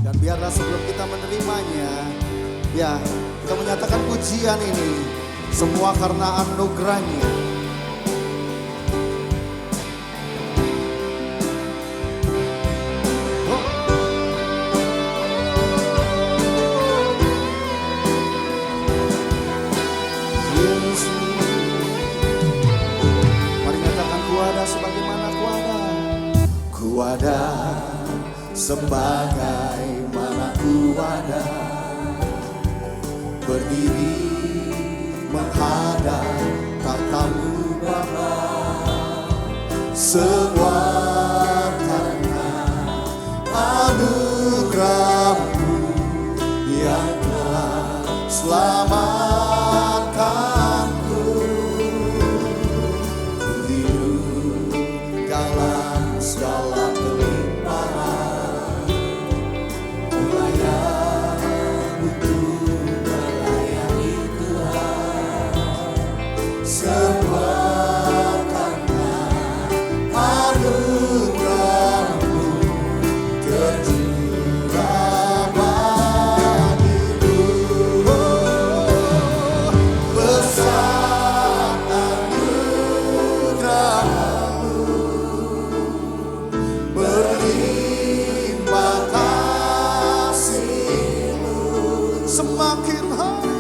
Dan biarlah sebelum kita menerimanya, ya kita menyatakan pujian ini semua karena anugerahnya. Mari nyatakan ku ada sebagaimana ku ada. Ku ada sebagaimana ku ada, berdiri menghadap tatamu Bapa, semua karena anugerah-Mu yang telah selamatkanku. Ku hidup dalam segala kelimpahan, layak untuk melayani Tuhan. Semua karena anugerah-Mu tercurah bagiku. Besar anugerah-Mu, berlimpah kasih-Mu. Semakin hari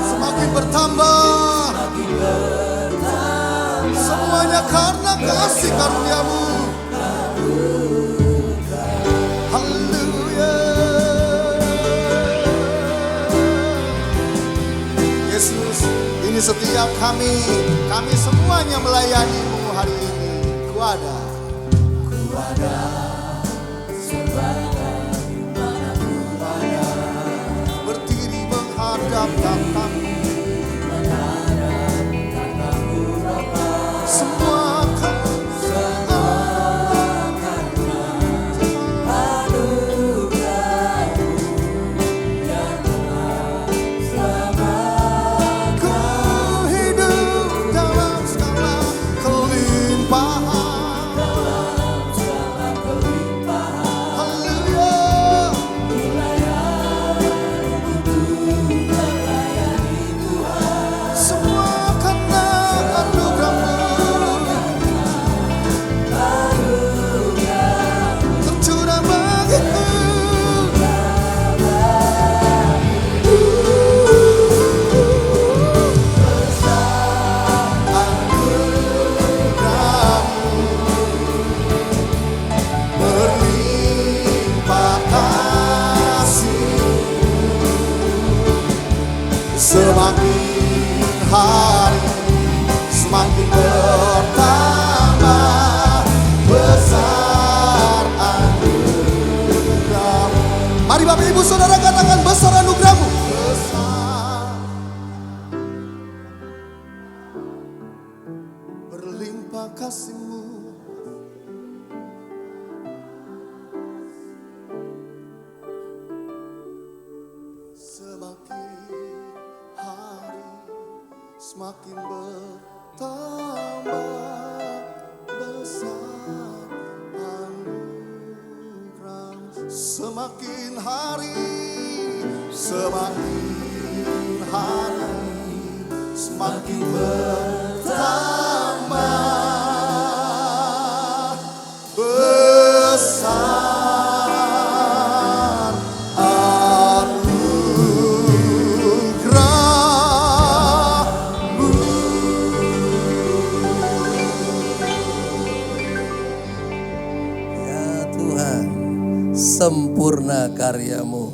semakin bertambah, semuanya karena kasih karunia-Mu. Haleluya. Yesus, ini setiap kami semuanya melayani-Mu hari ini. Ku ada sebagaimana ku ada, berdiri menghadap tatamu. Semua karena anugerah-Mu yang telah selamatkan. Ku hidup dalam segala kelimpahan. Haleluya. Semua karena anugerah-Mu tercurah bagiku. Anugerah-Mu berlimpah kasih, semakin hari semakin bertambah besar anugerah-Mu. Mari Bapak Ibu Saudara katakan besar anugerah-Mu. Besar berlimpah kasih-Mu, semakin hari semakin bertambah besar anugerah-Mu. Semakin hari semakin bertambah besar anugerah-Mu. Ya Tuhan, sempurna karya-Mu,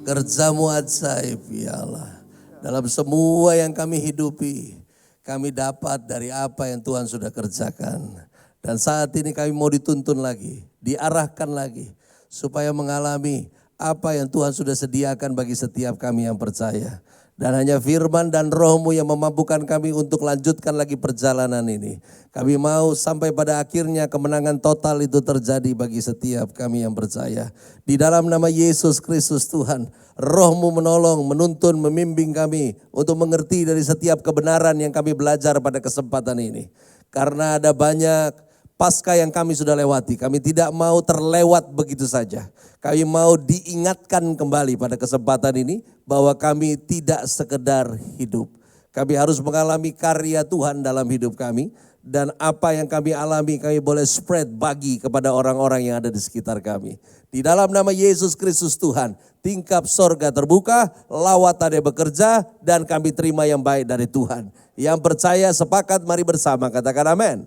kerja-Mu ajaib ya Allah. Dalam semua yang kami hidupi, kami dapat dari apa yang Tuhan sudah kerjakan. Dan saat ini kami mau dituntun lagi, diarahkan lagi, supaya mengalami apa yang Tuhan sudah sediakan bagi setiap kami yang percaya. Dan hanya firman dan roh-Mu yang memampukan kami untuk lanjutkan lagi perjalanan ini. Kami mau sampai pada akhirnya kemenangan total itu terjadi bagi setiap kami yang percaya. Di dalam nama Yesus Kristus Tuhan, roh-Mu menolong, menuntun, membimbing kami untuk mengerti dari setiap kebenaran yang kami belajar pada kesempatan ini. Karena ada banyak Paskah yang kami sudah lewati, kami tidak mau terlewat begitu saja. Kami mau diingatkan kembali pada kesempatan ini bahwa kami tidak sekedar hidup. Kami harus mengalami karya Tuhan dalam hidup kami. Dan apa yang kami alami kami boleh spread, bagi kepada orang-orang yang ada di sekitar kami. Di dalam nama Yesus Kristus Tuhan, tingkap sorga terbuka, lawatannya bekerja, dan kami terima yang baik dari Tuhan. Yang percaya sepakat, mari bersama katakan amin.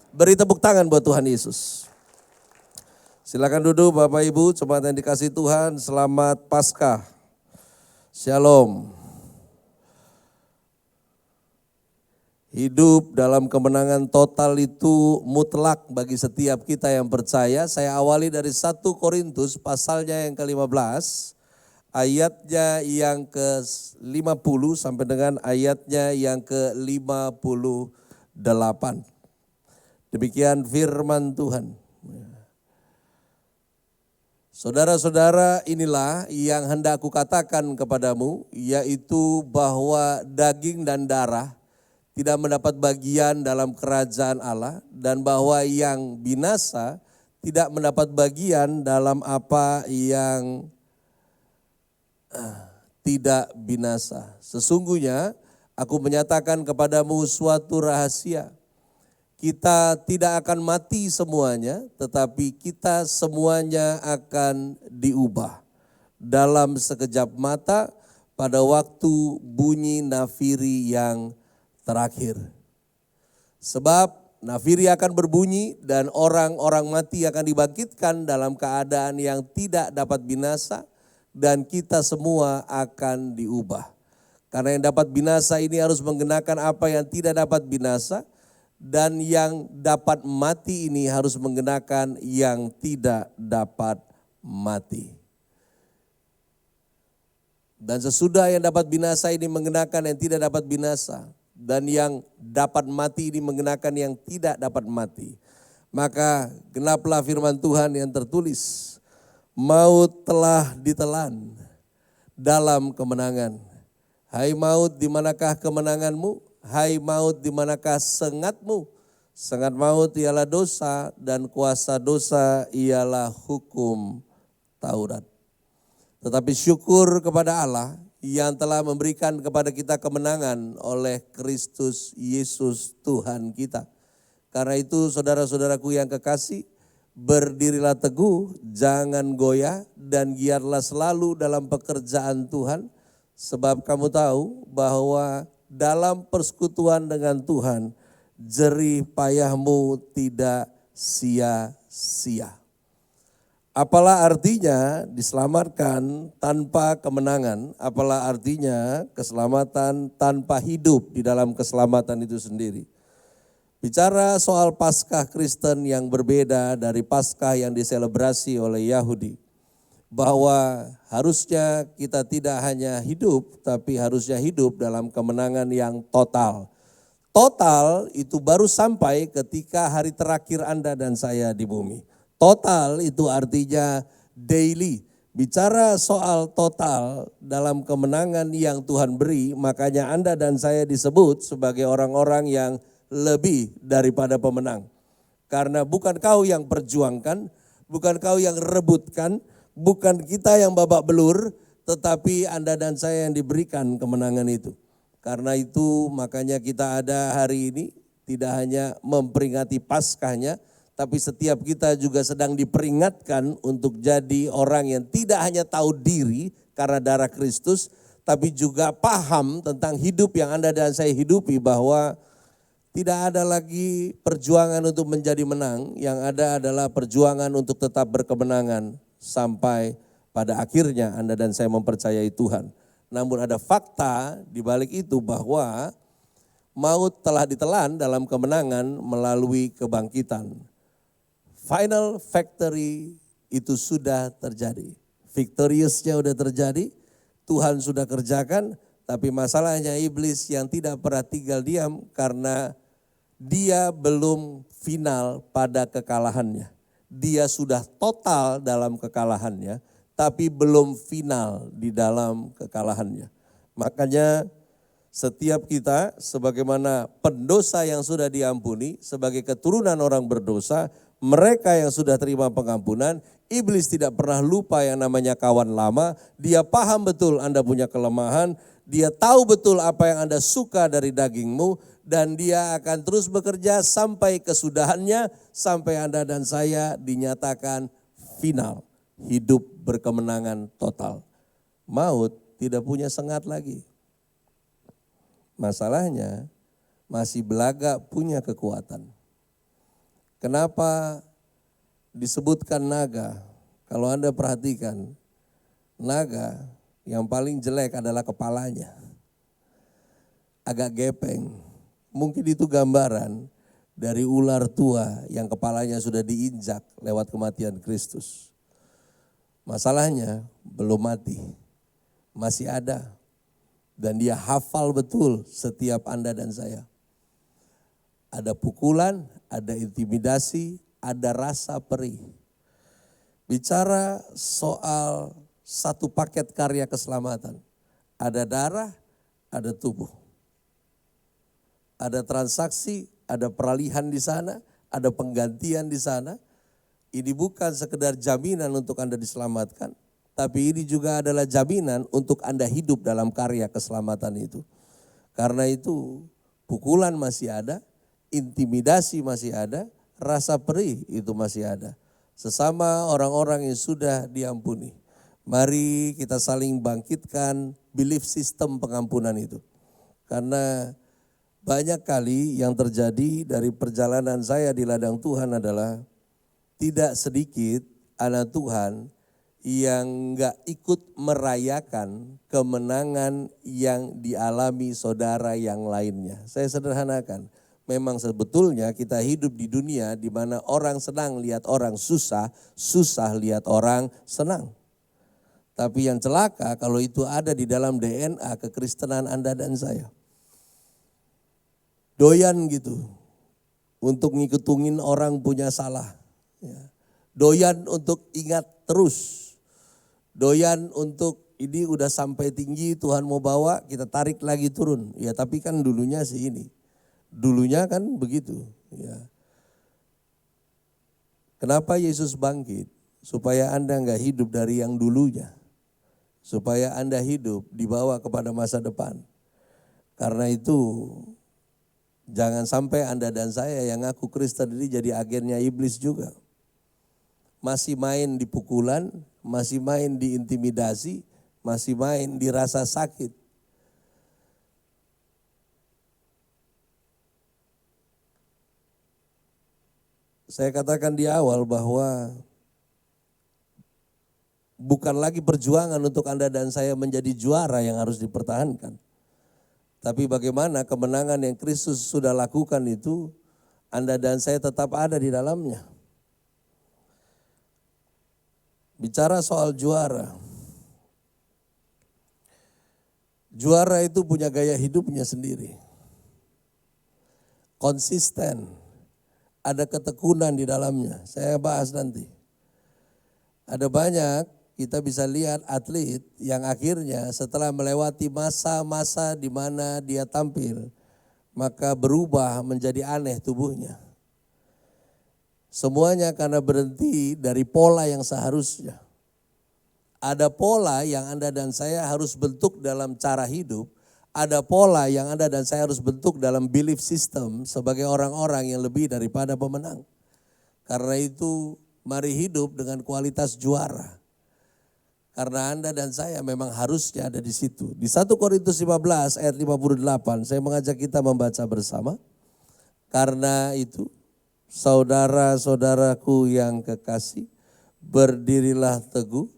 Beri tepuk tangan buat Tuhan Yesus. Silakan duduk Bapak Ibu, jemaat yang dikasihi Tuhan, selamat Paskah. Shalom. Hidup dalam kemenangan total itu mutlak bagi setiap kita yang percaya. Saya awali dari 1 Korintus pasalnya yang ke-15, ayatnya yang ke-50 sampai dengan ayatnya yang ke-58. Demikian firman Tuhan. Saudara-saudara, inilah yang hendak aku katakan kepadamu, yaitu bahwa daging dan darah tidak mendapat bagian dalam kerajaan Allah, dan bahwa yang binasa tidak mendapat bagian dalam apa yang tidak binasa. Sesungguhnya aku menyatakan kepadamu suatu rahasia. Kita tidak akan mati semuanya, tetapi kita semuanya akan diubah dalam sekejap mata pada waktu bunyi nafiri yang terakhir. Sebab nafiri akan berbunyi dan orang-orang mati akan dibangkitkan dalam keadaan yang tidak dapat binasa, dan kita semua akan diubah. Karena yang dapat binasa ini harus menggenakan apa yang tidak dapat binasa, dan yang dapat mati ini harus menggenakan yang tidak dapat mati. Dan sesudah yang dapat binasa ini mengenakan yang tidak dapat binasa, dan yang dapat mati ini mengenakan yang tidak dapat mati, maka genaplah firman Tuhan yang tertulis, maut telah ditelan dalam kemenangan. Hai maut, di manakah kemenanganmu? Hai maut, di manakah sengatmu? Sengat maut ialah dosa, dan kuasa dosa ialah hukum Taurat. Tetapi syukur kepada Allah yang telah memberikan kepada kita kemenangan oleh Kristus Yesus Tuhan kita. Karena itu saudara-saudaraku yang kekasih, berdirilah teguh, jangan goyah, dan giatlah selalu dalam pekerjaan Tuhan. Sebab kamu tahu bahwa dalam persekutuan dengan Tuhan, jerih payahmu tidak sia-sia. Apalah artinya diselamatkan tanpa kemenangan? Apalah artinya keselamatan tanpa hidup di dalam keselamatan itu sendiri? Bicara soal Paskah Kristen yang berbeda dari Paskah yang diselebrasi oleh Yahudi, bahwa harusnya kita tidak hanya hidup, tapi harusnya hidup dalam kemenangan yang total. Total itu baru sampai ketika hari terakhir Anda dan saya di bumi. Total itu artinya daily. Bicara soal total dalam kemenangan yang Tuhan beri, makanya Anda dan saya disebut sebagai orang-orang yang lebih daripada pemenang. Karena bukan kau yang perjuangkan, bukan kau yang rebutkan, bukan kita yang babak belur, tetapi Anda dan saya yang diberikan kemenangan itu. Karena itu makanya kita ada hari ini, tidak hanya memperingati Paskahnya, tapi setiap kita juga sedang diperingatkan untuk jadi orang yang tidak hanya tahu diri karena darah Kristus, tapi juga paham tentang hidup yang Anda dan saya hidupi, bahwa tidak ada lagi perjuangan untuk menjadi menang, yang ada adalah perjuangan untuk tetap berkemenangan sampai pada akhirnya Anda dan saya mempercayai Tuhan. Namun ada fakta di balik itu bahwa maut telah ditelan dalam kemenangan melalui kebangkitan. Final victory itu sudah terjadi. Victoriousnya sudah terjadi, Tuhan sudah kerjakan, tapi masalahnya iblis yang tidak pernah tinggal diam karena dia belum final pada kekalahannya. Dia sudah total dalam kekalahannya, tapi belum final di dalam kekalahannya. Makanya Setiap kita sebagaimana pendosa yang sudah diampuni, sebagai keturunan orang berdosa, mereka yang sudah terima pengampunan, iblis tidak pernah lupa yang namanya kawan lama. Dia paham betul Anda punya kelemahan, dia tahu betul apa yang Anda suka dari dagingmu, dan dia akan terus bekerja sampai kesudahannya, sampai Anda dan saya dinyatakan final, hidup berkemenangan total. Maut tidak punya sengat lagi. Masalahnya masih belaga punya kekuatan. Kenapa disebutkan naga? Kalau Anda perhatikan, naga yang paling jelek adalah kepalanya. Agak gepeng. Mungkin itu gambaran dari ular tua yang kepalanya sudah diinjak lewat kematian Kristus. Masalahnya belum mati, masih ada. Dan dia hafal betul setiap Anda dan saya. Ada pukulan, ada intimidasi, ada rasa perih. Bicara soal satu paket karya keselamatan. Ada darah, ada tubuh. Ada transaksi, ada peralihan di sana, ada penggantian di sana. Ini bukan sekedar jaminan untuk Anda diselamatkan. Tapi ini juga adalah jaminan untuk Anda hidup dalam karya keselamatan itu. Karena itu pukulan masih ada, intimidasi masih ada, rasa perih itu masih ada. Sesama orang-orang yang sudah diampuni. Mari kita saling bangkitkan belief system pengampunan itu. Karena banyak kali yang terjadi dari perjalanan saya di ladang Tuhan adalah tidak sedikit anak Tuhan yang gak ikut merayakan kemenangan yang dialami saudara yang lainnya. Saya sederhanakan, memang sebetulnya kita hidup di dunia di mana orang senang lihat orang susah, susah lihat orang senang. Tapi yang celaka kalau itu ada di dalam DNA kekristenan Anda dan saya. Doyan gitu, untuk ngikutungin orang punya salah. Doyan untuk ingat terus. Doyan untuk ini udah sampai tinggi Tuhan mau bawa kita tarik lagi turun. Ya tapi kan dulunya sih ini. Dulunya kan begitu. Ya. Kenapa Yesus bangkit? Supaya Anda enggak hidup dari yang dulunya. Supaya Anda hidup dibawa kepada masa depan. Karena itu jangan sampai Anda dan saya yang ngaku Kristen ini jadi agennya iblis juga. Masih main di pukulan, masih main di intimidasi, masih main di rasa sakit. Saya katakan di awal bahwa bukan lagi perjuangan untuk Anda dan saya menjadi juara yang harus dipertahankan. Tapi bagaimana kemenangan yang Kristus sudah lakukan itu, Anda dan saya tetap ada di dalamnya. Bicara soal juara. Juara itu punya gaya hidupnya sendiri. Konsisten. Ada ketekunan di dalamnya. Saya bahas nanti. Ada banyak kita bisa lihat atlet yang akhirnya setelah melewati masa-masa di mana dia tampil, maka berubah menjadi aneh tubuhnya. Semuanya karena berhenti dari pola yang seharusnya. Ada pola yang Anda dan saya harus bentuk dalam cara hidup. Ada pola yang Anda dan saya harus bentuk dalam belief system sebagai orang-orang yang lebih daripada pemenang. Karena itu mari hidup dengan kualitas juara. Karena Anda dan saya memang harusnya ada di situ. Di 1 Korintus 15 ayat 58 saya mengajak kita membaca bersama. Karena itu saudara-saudaraku yang kekasih, berdirilah teguh,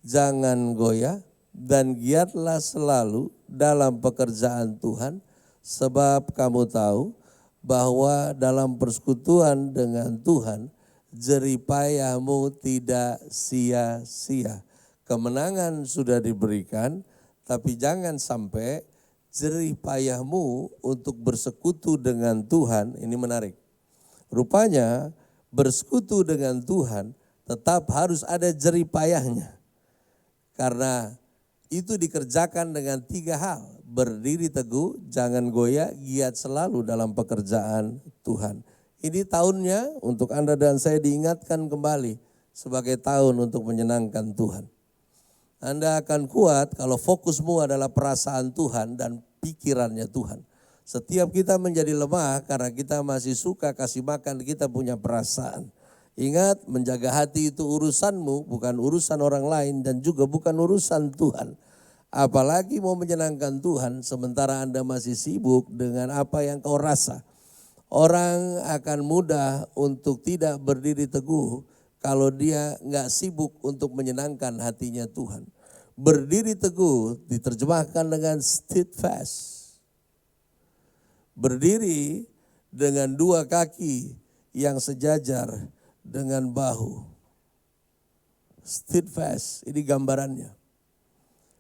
jangan goyah, dan giatlah selalu dalam pekerjaan Tuhan, sebab kamu tahu bahwa dalam persekutuan dengan Tuhan, jeripayahmu tidak sia-sia. Kemenangan sudah diberikan, tapi jangan sampai jeripayahmu untuk bersekutu dengan Tuhan, ini menarik. Rupanya bersekutu dengan Tuhan tetap harus ada jeripayahnya. Karena itu dikerjakan dengan 3 hal. berdiri teguh, jangan goyah, giat selalu dalam pekerjaan Tuhan. Ini tahunnya untuk Anda dan saya diingatkan kembali sebagai tahun untuk menyenangkan Tuhan. Anda akan kuat kalau fokusmu adalah perasaan Tuhan dan pikirannya Tuhan. Setiap kita menjadi lemah karena kita masih suka kasih makan, kita punya perasaan. Ingat, menjaga hati itu urusanmu, bukan urusan orang lain dan juga bukan urusan Tuhan. Apalagi mau menyenangkan Tuhan sementara Anda masih sibuk dengan apa yang kau rasa. Orang akan mudah untuk tidak berdiri teguh kalau dia nggak sibuk untuk menyenangkan hatinya Tuhan. Berdiri teguh diterjemahkan dengan steadfast. Berdiri dengan dua kaki yang sejajar dengan bahu. Steadfast, ini gambarannya.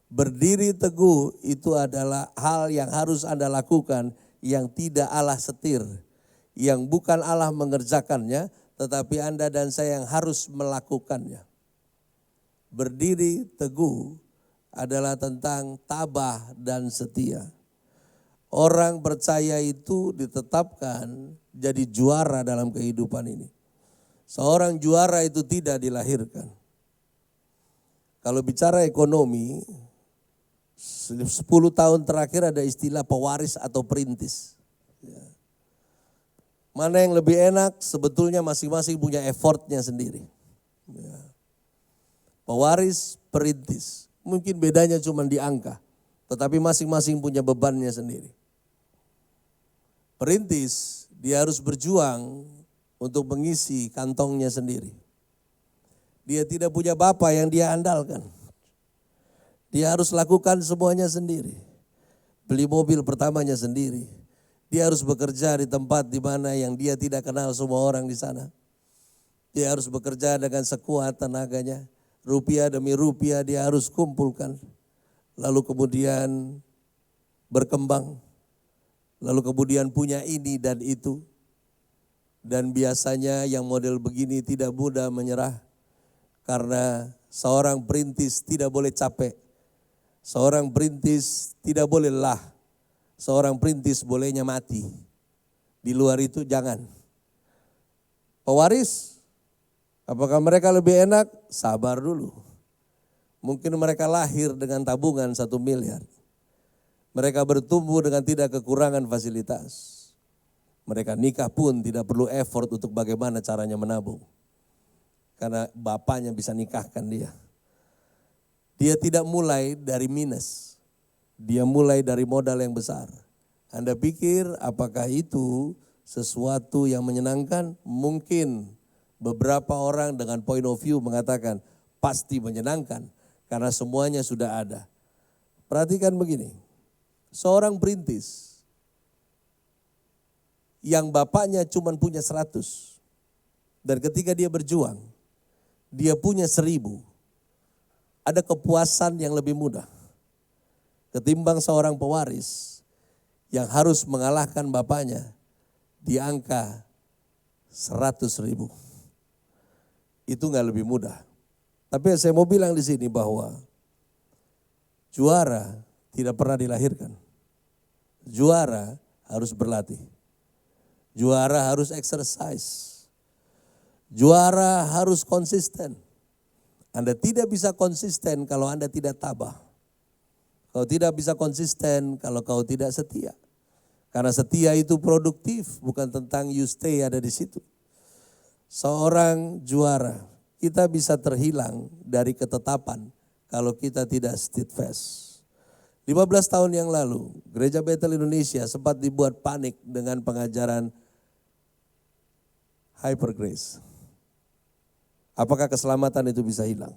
Berdiri teguh itu adalah hal yang harus Anda lakukan yang tidak Allah setir. Yang bukan Allah mengerjakannya, tetapi Anda dan saya yang harus melakukannya. Berdiri teguh adalah tentang tabah dan setia. Orang percaya itu ditetapkan jadi juara dalam kehidupan ini. Seorang juara itu tidak dilahirkan. Kalau bicara ekonomi, 10 tahun terakhir ada istilah pewaris atau perintis. Mana yang lebih enak sebetulnya masing-masing punya effortnya sendiri. Pewaris, perintis. Mungkin bedanya cuma di angka. Tetapi masing-masing punya bebannya sendiri. Perintis, dia harus berjuang untuk mengisi kantongnya sendiri. Dia tidak punya bapak yang dia andalkan. Dia harus lakukan semuanya sendiri. Beli mobil pertamanya sendiri. Dia harus bekerja di tempat di mana yang dia tidak kenal semua orang di sana. Dia harus bekerja dengan sekuat tenaganya. Rupiah demi rupiah dia harus kumpulkan. Lalu kemudian berkembang. Lalu kemudian punya ini dan itu. Dan biasanya yang model begini tidak mudah menyerah. Karena seorang perintis tidak boleh capek. Seorang perintis tidak boleh lelah. Seorang perintis bolehnya mati. Di luar itu jangan. Pewaris, apakah mereka lebih enak? Sabar dulu. Mungkin mereka lahir dengan tabungan 1 miliar. Mereka bertumbuh dengan tidak kekurangan fasilitas. Mereka nikah pun tidak perlu effort untuk bagaimana caranya menabung. Karena bapaknya bisa nikahkan dia. Dia tidak mulai dari minus. Dia mulai dari modal yang besar. Anda pikir apakah itu sesuatu yang menyenangkan? Mungkin beberapa orang dengan point of view mengatakan pasti menyenangkan. Karena semuanya sudah ada. Perhatikan begini. Seorang perintis yang bapaknya cuma punya 100. Dan ketika dia berjuang, dia punya 1000. Ada kepuasan yang lebih mudah ketimbang seorang pewaris yang harus mengalahkan bapaknya di angka 100.000. Itu nggak lebih mudah. Tapi saya mau bilang di sini bahwa juara tidak pernah dilahirkan. Juara harus berlatih. Juara harus exercise. Juara harus konsisten. Anda tidak bisa konsisten kalau Anda tidak tabah. Kau tidak bisa konsisten kalau kau tidak setia. Karena setia itu produktif, bukan tentang you stay ada di situ. Seorang juara, kita bisa terhilang dari ketetapan kalau kita tidak steadfast. 15 tahun yang lalu, Gereja Bethel Indonesia sempat dibuat panik dengan pengajaran Hyper Grace. Apakah keselamatan itu bisa hilang?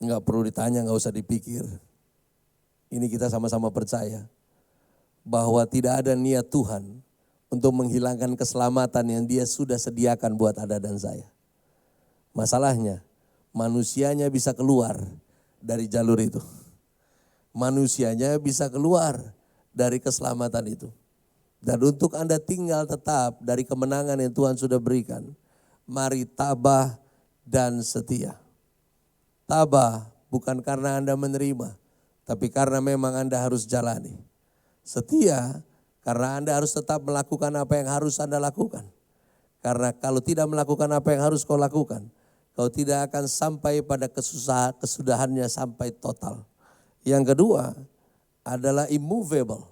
Enggak perlu ditanya, enggak usah dipikir. Ini kita sama-sama percaya bahwa tidak ada niat Tuhan untuk menghilangkan keselamatan yang Dia sudah sediakan buat Anda dan saya. Masalahnya, manusianya bisa keluar dari jalur itu. Manusianya bisa keluar dari keselamatan itu. Dan untuk Anda tinggal tetap dari kemenangan yang Tuhan sudah berikan, mari tabah dan setia. Tabah bukan karena Anda menerima, tapi karena memang Anda harus jalani. Setia karena Anda harus tetap melakukan apa yang harus Anda lakukan. Karena kalau tidak melakukan apa yang harus kau lakukan, kau tidak akan sampai pada kesudahannya sampai total. Yang kedua adalah immovable.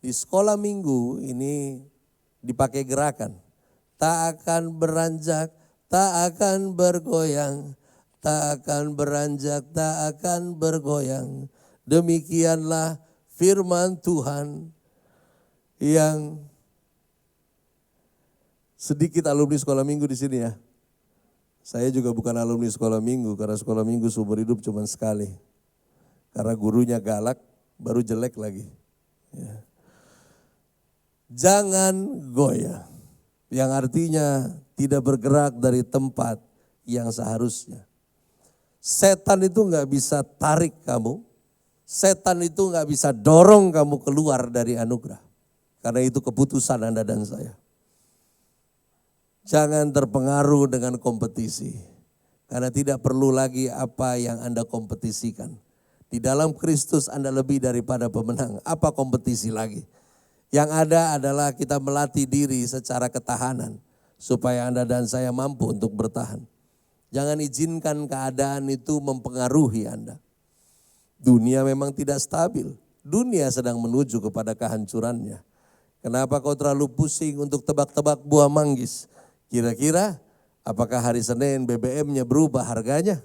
Di sekolah minggu ini dipakai gerakan. Tak akan beranjak, tak akan bergoyang, tak akan beranjak, tak akan bergoyang. Demikianlah firman Tuhan. Yang sedikit alumni sekolah minggu di sini ya. Saya juga bukan alumni sekolah minggu karena sekolah minggu seumur hidup cuma sekali. Karena gurunya galak, baru jelek lagi. Ya. Jangan goyah, yang artinya tidak bergerak dari tempat yang seharusnya. Setan itu nggak bisa tarik kamu, setan itu nggak bisa dorong kamu keluar dari anugerah. Karena itu keputusan Anda dan saya. Jangan terpengaruh dengan kompetisi. Karena tidak perlu lagi apa yang Anda kompetisikan. Di dalam Kristus Anda lebih daripada pemenang. Apa kompetisi lagi? Yang ada adalah kita melatih diri secara ketahanan. Supaya Anda dan saya mampu untuk bertahan. Jangan izinkan keadaan itu mempengaruhi Anda. Dunia memang tidak stabil. Dunia sedang menuju kepada kehancurannya. Kenapa kau terlalu pusing untuk tebak-tebak buah manggis? Kira-kira apakah hari Senin BBM-nya berubah harganya?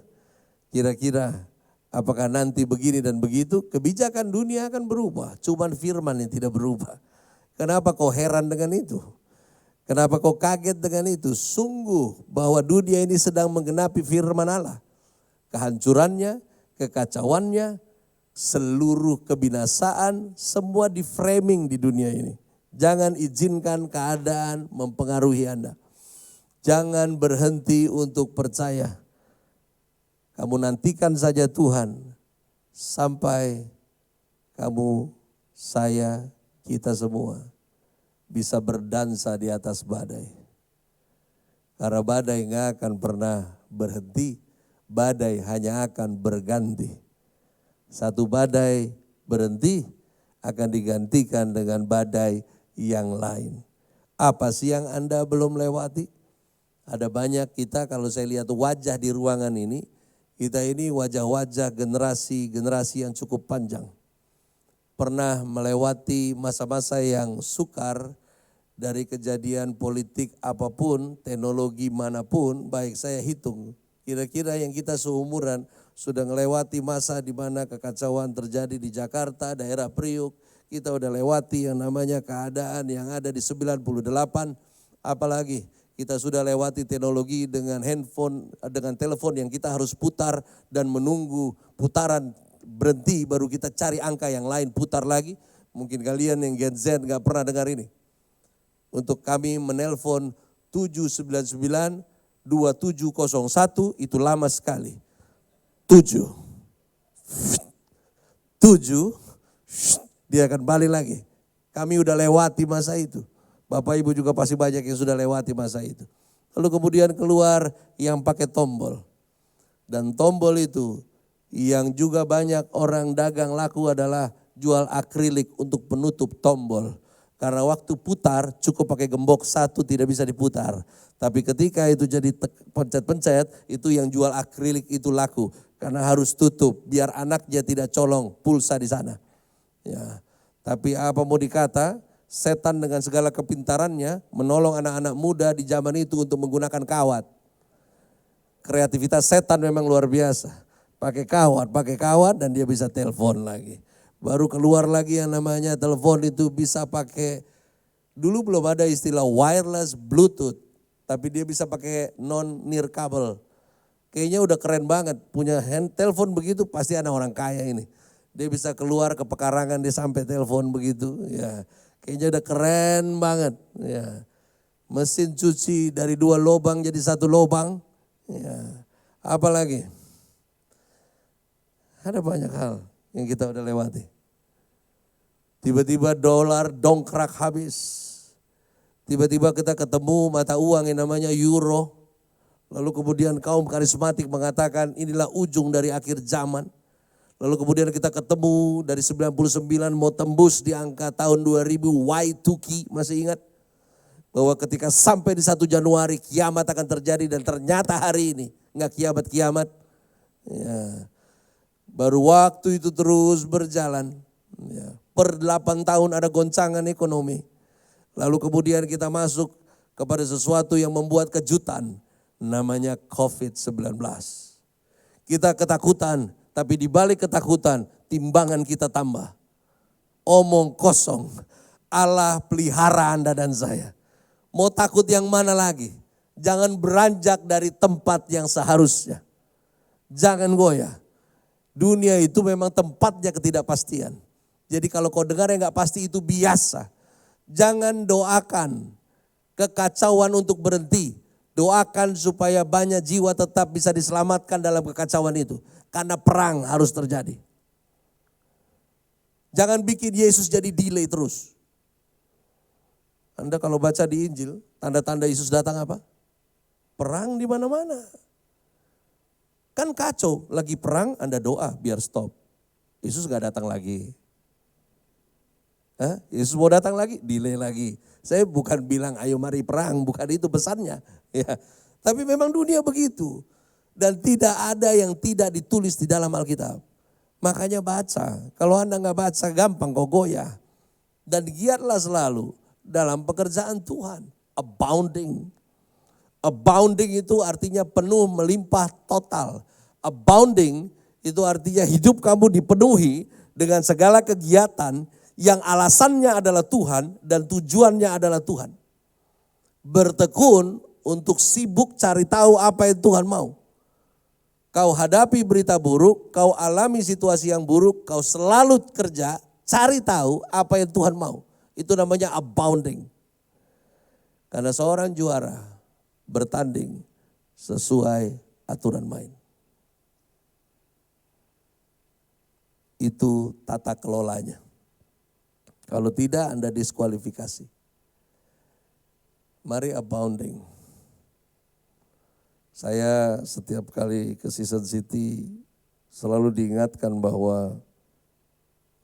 Kira-kira apakah nanti begini dan begitu? Kebijakan dunia akan berubah, cuman firman yang tidak berubah. Kenapa kau heran dengan itu? Kenapa kau kaget dengan itu? Sungguh bahwa dunia ini sedang menggenapi firman Allah. Kehancurannya, kekacauannya, seluruh kebinasaan, semua di framing di dunia ini. Jangan izinkan keadaan mempengaruhi Anda. Jangan berhenti untuk percaya. Kamu nantikan saja Tuhan sampai kamu, saya, kita semua bisa berdansa di atas badai. Karena badai nggak akan pernah berhenti, badai hanya akan berganti. Satu badai berhenti akan digantikan dengan badai yang lain. Apa sih yang Anda belum lewati? Ada banyak kita, kalau saya lihat wajah di ruangan ini, kita ini wajah-wajah generasi yang cukup panjang. Pernah melewati masa-masa yang sukar dari kejadian politik apapun, teknologi manapun, baik saya hitung. Kira-kira yang kita seumuran sudah melewati masa di mana kekacauan terjadi di Jakarta, daerah Priuk. Kita udah lewati yang namanya keadaan yang ada di 98, apalagi kita sudah lewati teknologi dengan handphone, dengan telepon yang kita harus putar dan menunggu putaran berhenti baru kita cari angka yang lain putar lagi. Mungkin kalian yang Gen Z gak pernah dengar ini. Untuk kami menelpon 799 2701 itu lama sekali. 7 dia akan balik lagi. Kami udah lewati masa itu. Bapak Ibu juga pasti banyak yang sudah lewati masa itu. Lalu kemudian keluar yang pakai tombol. Dan tombol itu yang juga banyak orang dagang laku adalah jual akrilik untuk penutup tombol. Karena waktu putar cukup pakai gembok satu tidak bisa diputar. Tapi ketika itu jadi pencet-pencet itu yang jual akrilik itu laku. Karena harus tutup biar anaknya tidak colong pulsa di sana. Ya, tapi apa mau dikata, setan dengan segala kepintarannya menolong anak-anak muda di zaman itu untuk menggunakan kawat. Kreativitas setan memang luar biasa. Pakai kawat dan dia bisa telepon lagi. Baru keluar lagi yang namanya telepon itu bisa pakai, dulu belum ada istilah wireless Bluetooth. Tapi dia bisa pakai non-near kabel. Kayaknya udah keren banget, punya telepon begitu pasti anak orang kaya ini. Dia bisa keluar ke pekarangan, dia sampai telepon begitu. Ya, kayaknya udah keren banget. Ya, mesin cuci dari 2 lubang jadi 1 lubang. Ya, apalagi? Ada banyak hal yang kita udah lewati. Tiba-tiba dolar dongkrak habis. Tiba-tiba kita ketemu mata uang yang namanya euro. Lalu kemudian kaum karismatik mengatakan inilah ujung dari akhir zaman. Lalu kemudian kita ketemu dari 99 mau tembus di angka tahun 2000 Y2K, masih ingat? Bahwa ketika sampai di 1 Januari kiamat akan terjadi dan ternyata hari ini enggak kiamat-kiamat. Ya. Baru waktu itu terus berjalan. Ya. Per 8 tahun ada goncangan ekonomi. Lalu kemudian kita masuk kepada sesuatu yang membuat kejutan. Namanya COVID-19. Kita ketakutan, tapi di balik ketakutan timbangan kita tambah. Omong kosong, Allah pelihara Anda dan saya. Mau takut yang mana lagi? Jangan beranjak dari tempat yang seharusnya. Jangan goyah. Dunia itu memang tempatnya ketidakpastian. Jadi kalau kau dengar yang gak pasti itu biasa. Jangan doakan kekacauan untuk berhenti. Doakan supaya banyak jiwa tetap bisa diselamatkan dalam kekacauan itu. Karena perang harus terjadi. Jangan bikin Yesus jadi delay terus. Anda kalau baca di Injil, tanda-tanda Yesus datang apa? Perang di mana-mana. Kan kacau, lagi perang Anda doa biar stop. Yesus gak datang lagi. Yesus mau datang lagi, delay lagi. Saya bukan bilang ayo mari perang, bukan itu pesannya. Ya. Tapi memang dunia begitu. Dan tidak ada yang tidak ditulis di dalam Alkitab. Makanya baca, kalau Anda gak baca gampang kau goyah. Dan giatlah selalu dalam pekerjaan Tuhan. Abounding. Abounding itu artinya penuh, melimpah, total. Abounding itu artinya hidup kamu dipenuhi dengan segala kegiatan yang alasannya adalah Tuhan dan tujuannya adalah Tuhan. Bertekun untuk sibuk cari tahu apa yang Tuhan mau. Kau hadapi berita buruk, kau alami situasi yang buruk, kau selalu kerja, cari tahu apa yang Tuhan mau. Itu namanya abounding. Karena seorang juara bertanding sesuai aturan main. Itu tata kelolanya. Kalau tidak Anda diskualifikasi. Mari abounding. Saya setiap kali ke Season City selalu diingatkan bahwa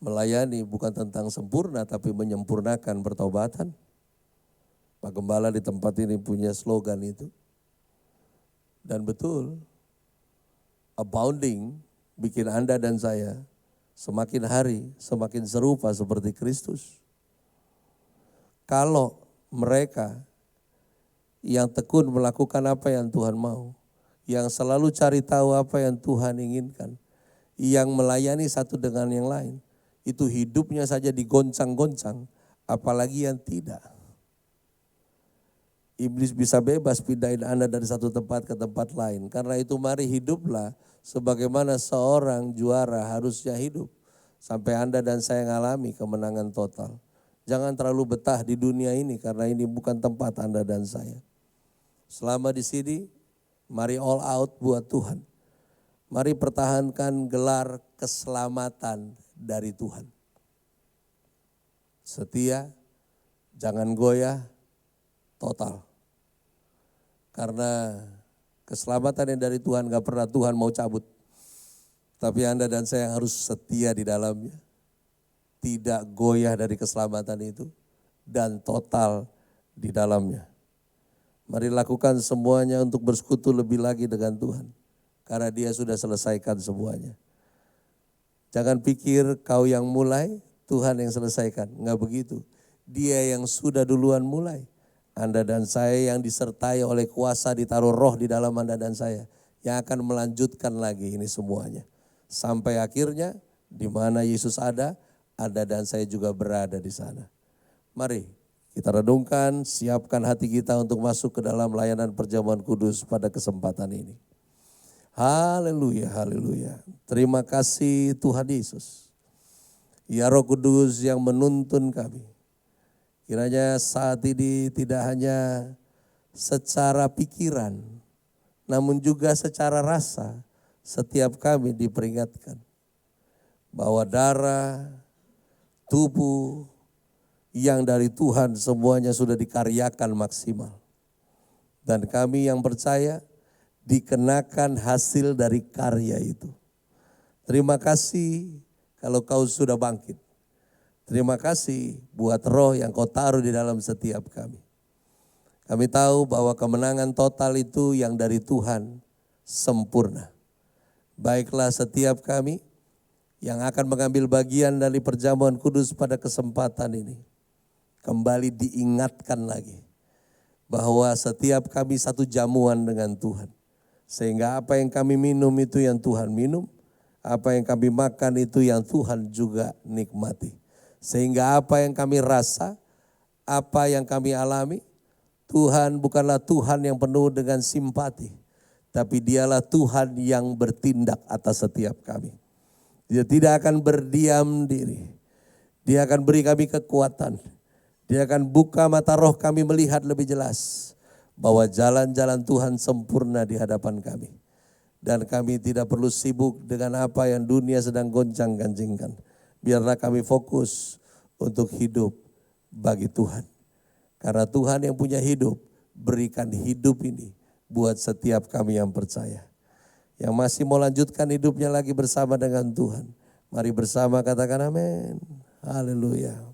melayani bukan tentang sempurna tapi menyempurnakan pertobatan. Pak Gembala di tempat ini punya slogan itu. Dan betul, abounding bikin Anda dan saya semakin hari semakin serupa seperti Kristus. Kalau mereka yang tekun melakukan apa yang Tuhan mau, yang selalu cari tahu apa yang Tuhan inginkan, yang melayani satu dengan yang lain, itu hidupnya saja digoncang-goncang, apalagi yang tidak. Iblis bisa bebas pindahin Anda dari satu tempat ke tempat lain. Karena itu mari hiduplah sebagaimana seorang juara harusnya hidup. Sampai Anda dan saya mengalami kemenangan total. Jangan terlalu betah di dunia ini karena ini bukan tempat Anda dan saya. Selama di sini, mari all out buat Tuhan. Mari pertahankan gelar keselamatan dari Tuhan. Setia, jangan goyah, total. Karena keselamatan yang dari Tuhan gak pernah Tuhan mau cabut. Tapi Anda dan saya harus setia di dalamnya. Tidak goyah dari keselamatan itu. Dan total di dalamnya. Mari lakukan semuanya untuk bersekutu lebih lagi dengan Tuhan. Karena Dia sudah selesaikan semuanya. Jangan pikir kau yang mulai, Tuhan yang selesaikan. Enggak begitu. Dia yang sudah duluan mulai. Anda dan saya yang disertai oleh kuasa ditaruh roh di dalam Anda dan saya. Yang akan melanjutkan lagi ini semuanya. Sampai akhirnya di mana Yesus ada, Anda dan saya juga berada di sana. Mari kita renungkan, siapkan hati kita untuk masuk ke dalam layanan perjamuan kudus pada kesempatan ini. Haleluya, haleluya. Terima kasih Tuhan Yesus. Ya Roh Kudus yang menuntun kami. Kiranya saat ini tidak hanya secara pikiran, namun juga secara rasa setiap kami diperingatkan bahwa darah, tubuh yang dari Tuhan semuanya sudah dikaryakan maksimal. Dan kami yang percaya dikenakan hasil dari karya itu. Terima kasih kalau kau sudah bangkit. Terima kasih buat roh yang kau taruh di dalam setiap kami. Kami tahu bahwa kemenangan total itu yang dari Tuhan sempurna. Baiklah setiap kami yang akan mengambil bagian dari perjamuan kudus pada kesempatan ini, kembali diingatkan lagi bahwa setiap kami satu jamuan dengan Tuhan. Sehingga apa yang kami minum itu yang Tuhan minum, apa yang kami makan itu yang Tuhan juga nikmati. Sehingga apa yang kami rasa, apa yang kami alami, Tuhan bukanlah Tuhan yang penuh dengan simpati, tapi Dialah Tuhan yang bertindak atas setiap kami. Dia tidak akan berdiam diri. Dia akan beri kami kekuatan. Dia akan buka mata roh kami melihat lebih jelas bahwa jalan-jalan Tuhan sempurna di hadapan kami. Dan kami tidak perlu sibuk dengan apa yang dunia sedang goncang-gancingkan. Biarlah kami fokus untuk hidup bagi Tuhan. Karena Tuhan yang punya hidup, berikan hidup ini buat setiap kami yang percaya. Yang masih mau lanjutkan hidupnya lagi bersama dengan Tuhan. Mari bersama katakan amin. Haleluya.